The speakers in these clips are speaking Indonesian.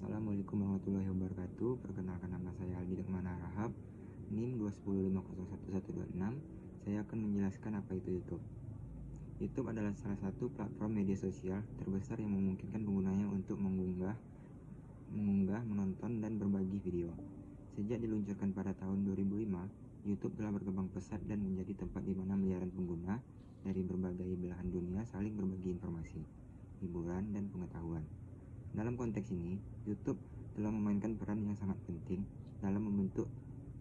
Assalamualaikum warahmatullahi wabarakatuh. Perkenalkan, nama saya Aldi Dekmana Rahab, NIM 210501126. Saya akan menjelaskan apa itu YouTube. YouTube adalah salah satu platform media sosial terbesar yang memungkinkan penggunanya untuk mengunggah, menonton, dan berbagi video. Sejak diluncurkan pada tahun 2005, YouTube telah berkembang pesat dan menjadi tempat di mana miliaran pengguna dari berbagai belahan dunia saling berbagi informasi, hiburan, dan pengetahuan. Dalam konteks ini, YouTube telah memainkan peran yang sangat penting dalam membentuk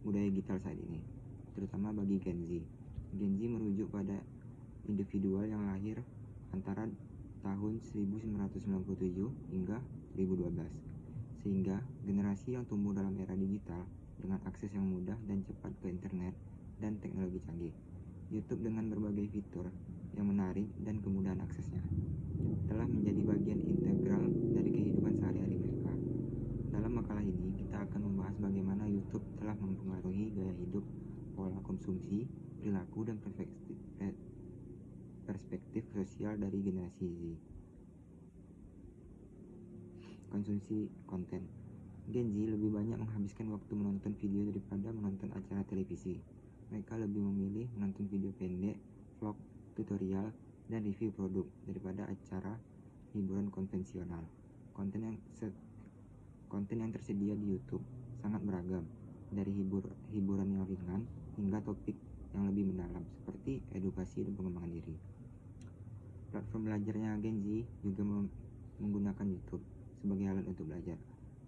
budaya digital saat ini, terutama bagi Gen Z. Gen Z merujuk pada individual yang lahir antara tahun 1997 hingga 2012, sehingga generasi yang tumbuh dalam era digital dengan akses yang mudah dan cepat ke internet dan teknologi canggih. YouTube dengan berbagai fitur yang menarik dan kemudahan aksesnya telah menjadi bagian integral dari kehidupan sehari-hari mereka. Dalam makalah ini, kita akan membahas bagaimana YouTube telah mempengaruhi gaya hidup, pola konsumsi, perilaku, dan perspektif sosial dari generasi Z. Konsumsi konten. Gen Z lebih banyak menghabiskan waktu menonton video daripada menonton acara televisi. Mereka lebih memilih menonton video pendek, vlog, tutorial, dan review produk daripada acara hiburan konvensional. Konten yang tersedia di YouTube sangat beragam, dari hiburan yang ringan hingga topik yang lebih mendalam seperti edukasi dan pengembangan diri. Platform belajarnya Gen Z juga menggunakan YouTube sebagai alat untuk belajar.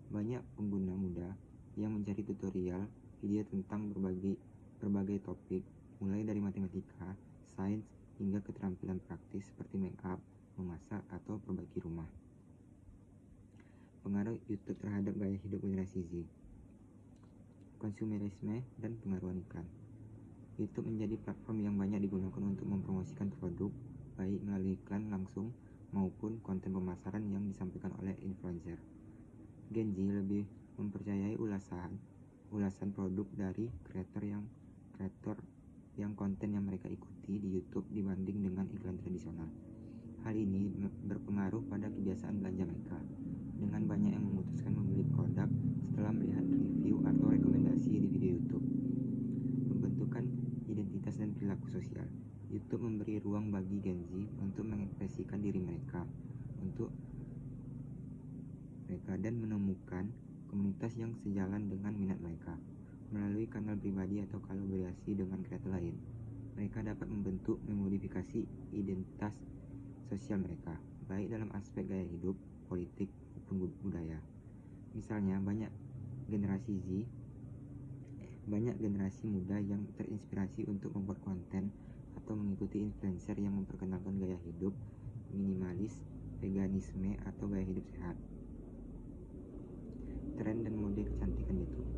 Banyak pengguna muda yang mencari tutorial video tentang berbagai topik, mulai dari matematika, sains, hingga keterampilan praktis seperti make up, memasak, atau perbaiki rumah. Pengaruh YouTube terhadap gaya hidup generasi Z. Konsumerisme dan pengaruhan iklan. YouTube menjadi platform yang banyak digunakan untuk mempromosikan produk, baik melalui iklan langsung maupun konten pemasaran yang disampaikan oleh influencer. Gen Z lebih mempercayai ulasan produk dari kreator yang konten yang mereka ikuti di YouTube dibanding dengan iklan tradisional. Hal ini berpengaruh pada kebiasaan belanja mereka, dengan banyak yang memutuskan membeli produk setelah melihat review atau rekomendasi di video YouTube. Pembentukan identitas dan perilaku sosial. YouTube memberi ruang bagi Gen Z untuk mengekspresikan diri mereka dan menemukan komunitas yang sejalan dengan minat mereka. Melalui kanal pribadi atau kolaborasi dengan kreator lain, mereka dapat membentuk memodifikasi identitas sosial mereka, baik dalam aspek gaya hidup, politik, maupun budaya. Misalnya, banyak generasi muda yang terinspirasi untuk membuat konten atau mengikuti influencer yang memperkenalkan gaya hidup minimalis, veganisme, atau gaya hidup sehat. Tren dan mode kecantikan YouTube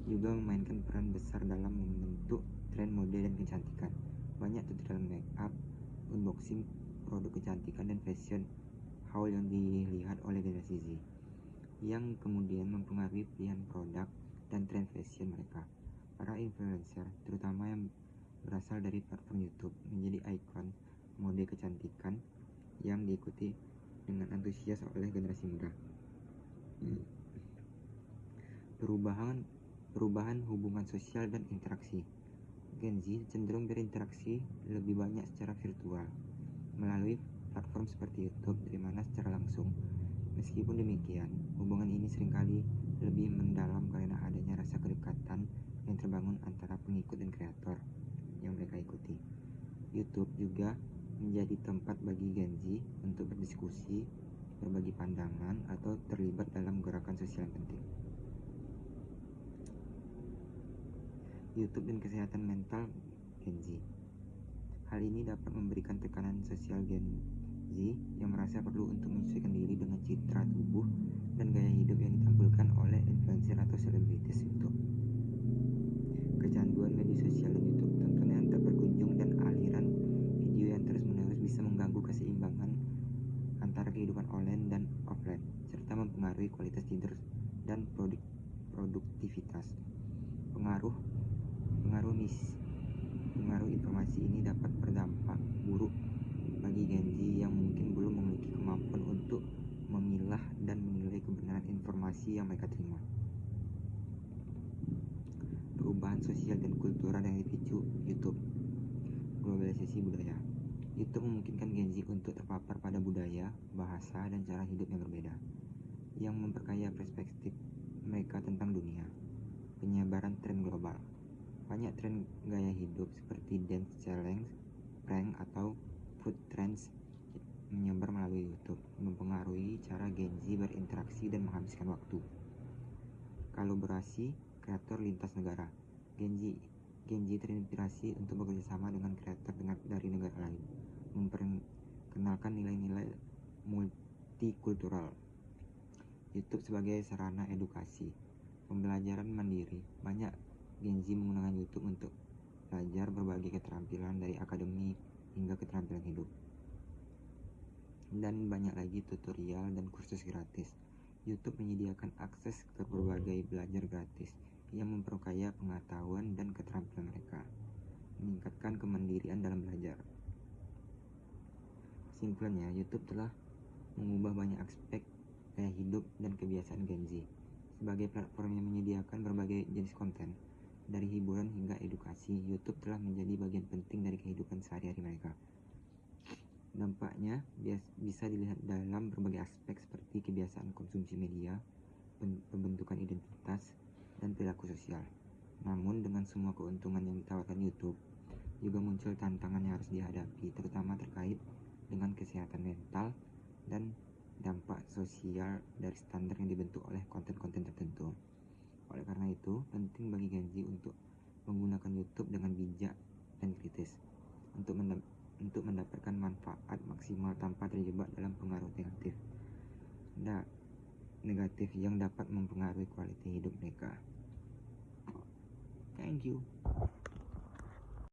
juga memainkan peran besar dalam membentuk tren mode dan kecantikan. Banyak tutorial make up, unboxing produk kecantikan, dan fashion haul yang dilihat oleh generasi Z, yang kemudian mempengaruhi pilihan produk dan tren fashion mereka. Para influencer, terutama yang berasal dari platform YouTube, menjadi ikon mode kecantikan yang diikuti dengan antusias oleh generasi muda. Perubahan hubungan sosial dan interaksi. Gen Z cenderung berinteraksi lebih banyak secara virtual melalui platform seperti YouTube daripada secara langsung. Meskipun demikian, hubungan ini seringkali lebih mendalam karena adanya rasa kedekatan yang terbangun antara pengikut dan kreator yang mereka ikuti. YouTube juga menjadi tempat bagi Gen Z untuk berdiskusi, berbagi pandangan, atau terlibat dalam gerakan sosial yang penting. YouTube dan kesehatan mental Gen Z. Hal ini dapat memberikan tekanan sosial Gen Z yang merasa perlu untuk menyesuaikan diri dengan citra tubuh dan gaya hidup yang ditampilkan oleh influencer atau selebritis YouTube. Kecanduan media sosial dan YouTube, tontonan yang tak berkunjung dan aliran video yang terus-menerus bisa mengganggu keseimbangan antara kehidupan online dan offline, serta mempengaruhi kualitas tidur dan produktivitas. Pengaruh informasi ini dapat berdampak buruk bagi Gen Z yang mungkin belum memiliki kemampuan untuk memilah dan menilai kebenaran informasi informasi yang mereka terima. Perubahan sosial dan kultural yang dipicu YouTube. Globalisasi budaya. YouTube memungkinkan Gen Z untuk terpapar pada budaya, bahasa, dan cara hidup yang berbeda, yang memperkaya perspektif mereka tentang dunia. Penyebaran tren global. Banyak tren gaya hidup seperti dance challenge, prank, atau food trends menyebar melalui YouTube, mempengaruhi cara Gen Z berinteraksi dan menghabiskan waktu. Kolaborasi kreator lintas negara. Gen Z terinspirasi untuk bekerjasama dengan kreator dari negara lain, memperkenalkan nilai-nilai multikultural. YouTube sebagai sarana edukasi. Pembelajaran mandiri. Banyak Gen Z menggunakan YouTube untuk belajar berbagai keterampilan dari akademik hingga keterampilan hidup. Dan banyak lagi tutorial dan kursus gratis. YouTube menyediakan akses ke berbagai belajar gratis yang memperkaya pengetahuan dan keterampilan mereka, meningkatkan kemandirian dalam belajar. Kesimpulannya, YouTube telah mengubah banyak aspek gaya hidup dan kebiasaan Gen Z. Sebagai platform yang menyediakan berbagai jenis konten, dari hiburan hingga edukasi, YouTube telah menjadi bagian penting dari kehidupan sehari-hari mereka. Dampaknya bisa dilihat dalam berbagai aspek seperti kebiasaan konsumsi media, pembentukan identitas, dan perilaku sosial. Namun dengan semua keuntungan yang ditawarkan YouTube, juga muncul tantangan yang harus dihadapi, terutama terkait dengan kesehatan mental dan dampak sosial dari standar yang dibentuk oleh konten-konten tertentu. Oleh karena itu, penting bagi Gen Z untuk menggunakan YouTube dengan bijak dan kritis untuk mendapatkan manfaat maksimal tanpa terjebak dalam pengaruh negatif yang dapat mempengaruhi kualitas hidup mereka. Thank you.